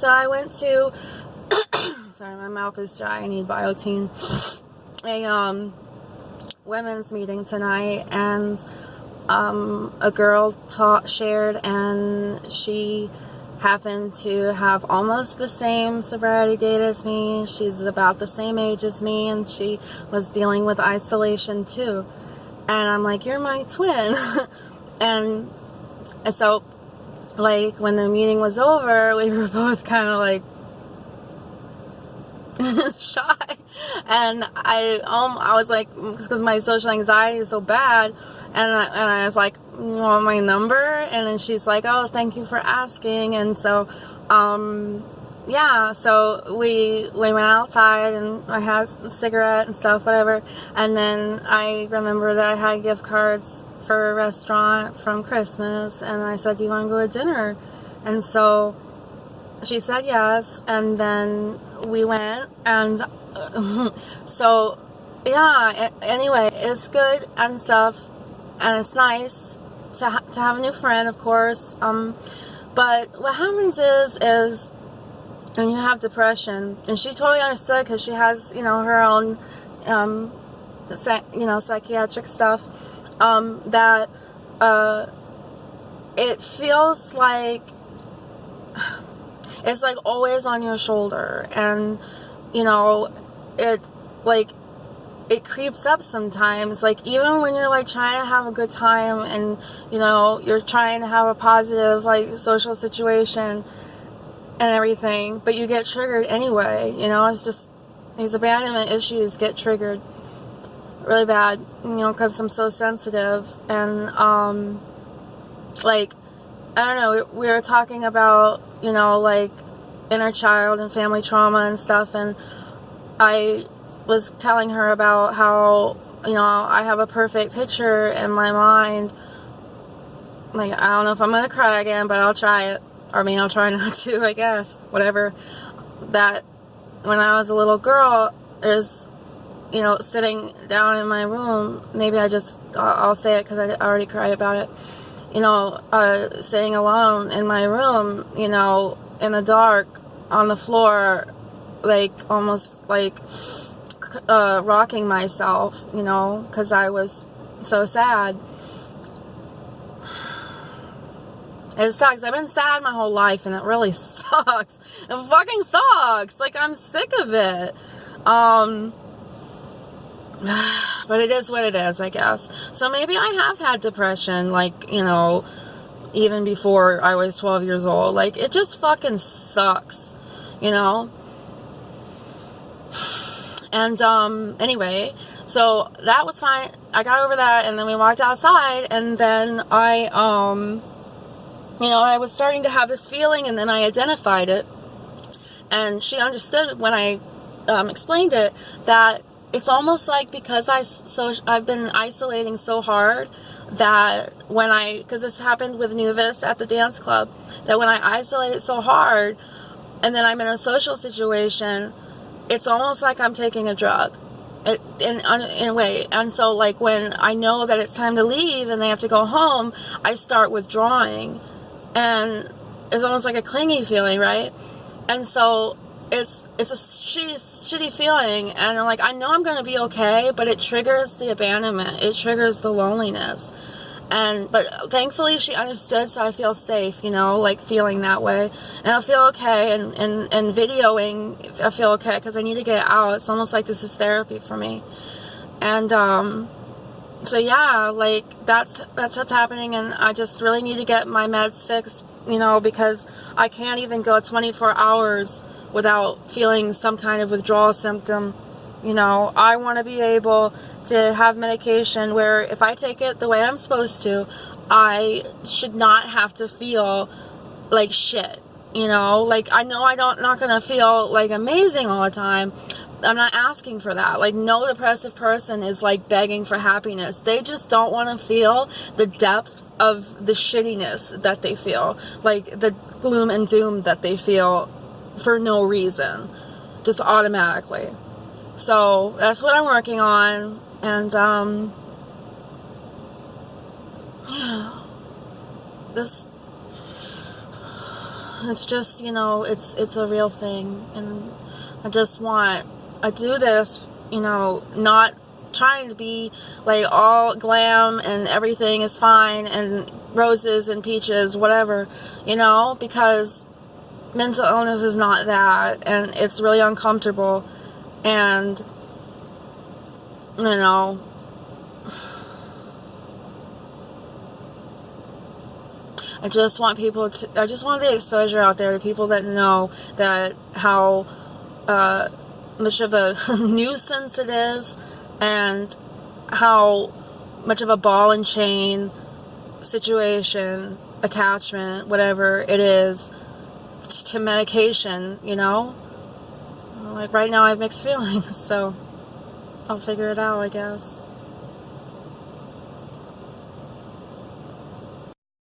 So I went to, sorry, my mouth is dry, I need biotin, a women's meeting tonight, and a girl shared, and she happened to have almost the same sobriety date as me. She's about the same age as me, and she was dealing with isolation too. And I'm like, you're my twin. and so, like, when the meeting was over, we were both kind of like shy. And I was like, because my social anxiety is so bad, and I was like, you want my number? And then she's like, oh, thank you for asking. And so, yeah, so we went outside, and I had a cigarette and stuff, whatever. And then I remember that I had gift cards for a restaurant from Christmas, and I said, do you want to go to dinner? And so she said yes, and then we went, and so, yeah, anyway, it's good and stuff, and it's nice to have a new friend, of course, but what happens is when you have depression, and she totally understood, because she has, her own, psychiatric stuff, that, it feels like, it's like always on your shoulder, and, it creeps up sometimes, like, even when you're, like, trying to have a good time, and, you're trying to have a positive, like, social situation and everything, but you get triggered anyway, it's just, these abandonment issues get triggered really bad, because I'm so sensitive, and, like, I don't know, we were talking about, like, inner child and family trauma and stuff, and I was telling her about how, I have a perfect picture in my mind. Like, I don't know if I'm gonna cry again, but I'll try it. I'll try not to, I guess. Whatever. That when I was a little girl, there's, sitting down in my room, maybe I'll say it because I already cried about it. Sitting alone in my room, in the dark, on the floor, like, almost like, rocking myself, because I was so sad. It sucks. I've been sad my whole life, and it really sucks. It fucking sucks. Like, I'm sick of it. But it is what it is, I guess. So maybe I have had depression, like, even before I was 12 years old. Like, it just fucking sucks, And, anyway, so that was fine. I got over that, and then we walked outside, and then I was starting to have this feeling, and then I identified it, and she understood when I explained it, that it's almost like because I've been isolating so hard, that because this happened with Nuvis at the dance club, that when I isolate so hard, and then I'm in a social situation, it's almost like I'm taking a drug, in a way. And so, like, when I know that it's time to leave and they have to go home, I start withdrawing, and it's almost like a clingy feeling, right? And so it's a shitty feeling, and I'm like, I know I'm going to be okay, but it triggers the abandonment, it triggers the loneliness. But thankfully she understood, so I feel safe, like, feeling that way, and I feel okay, and videoing, I feel okay, because I need to get it out. It's almost like this is therapy for me. And so yeah, like, that's what's happening, and I just really need to get my meds fixed, because I can't even go 24 hours without feeling some kind of withdrawal symptom. I want to be able to have medication where if I take it the way I'm supposed to, I should not have to feel like shit, like, I know not gonna feel like amazing all the time. I'm not asking for that. Like, no depressive person is like begging for happiness. They just don't want to feel the depth of the shittiness that they feel, like the gloom and doom that they feel for no reason, just automatically. So that's what I'm working on. And it's just, you know, it's a real thing. And I do this, you know, not trying to be like all glam and everything is fine and roses and peaches, whatever, you know, because mental illness is not that, and it's really uncomfortable. And, you know, I just want the exposure out there to people that know that how much of a nuisance it is, and how much of a ball and chain situation, attachment, whatever it is, to medication, you know? Like right now I have mixed feelings, so I'll figure it out, I guess.